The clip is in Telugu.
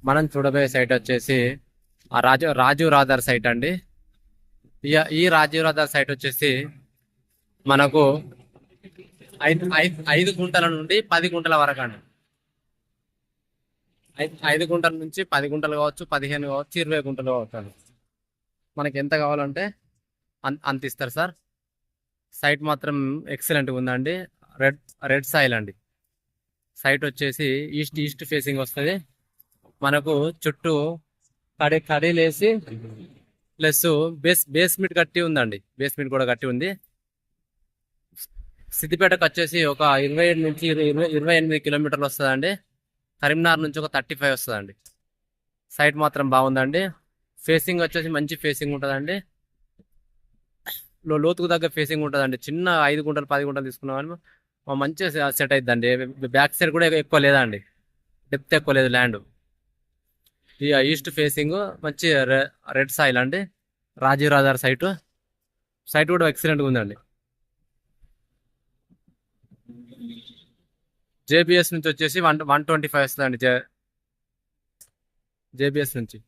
మనం చూడబోయే సైట్ వచ్చేసి ఆ రాజీవ్ రాథర్ సైట్ అండి. ఈ రాజీవ్ రాథర్ సైట్ వచ్చేసి మనకు 5 గుంటల నుండి 10 గుంటల వరకు అండి. 5 గుంటల నుంచి 10 గుంటలు కావచ్చు, 15 కావచ్చు, 20 గుంటలు కావచ్చు అండి. మనకి ఎంత కావాలంటే అంత ఇస్తారు సార్. సైట్ మాత్రం ఎక్సలెంట్గా ఉందండి. రెడ్ రెడ్ సాయిల్ అండి. సైట్ వచ్చేసి ఈస్ట్ ఈస్ట్ ఫేసింగ్ వస్తుంది. మనకు చుట్టూ కడీలేసి ప్లస్ బేస్మెంట్ కట్టి ఉందండి. బేస్మెంట్ కూడా కట్టి ఉంది. సిద్దిపేటకు వచ్చేసి ఒక 27 నుంచి 28 కిలోమీటర్లు వస్తుందండి. కరీంనగర్ నుంచి ఒక 35 వస్తుందండి. సైట్ మాత్రం బాగుందండి. ఫేసింగ్ వచ్చేసి మంచి ఫేసింగ్ ఉంటుందండి. లోతుకు తగ్గ ఫేసింగ్ ఉంటుందండి. చిన్న 5 గుంటలు 10 గుంటలు తీసుకున్నాం కానీ మంచిగా సెట్ అవుతుందండి. బ్యాక్ సైడ్ కూడా ఎక్కువ లేదండి. డెప్త్ ఎక్కువ లేదు ల్యాండ్. ఈ ఈస్ట్ ఫేసింగ్ మంచి రెడ్ సాయిల్ అండి. Rajiv rather site. సైట్ కూడా ఎక్సలెంట్గా ఉందండి. జేబిఎస్ నుంచి వచ్చేసి 125 వస్తుందండి. జేబిఎస్ నుంచి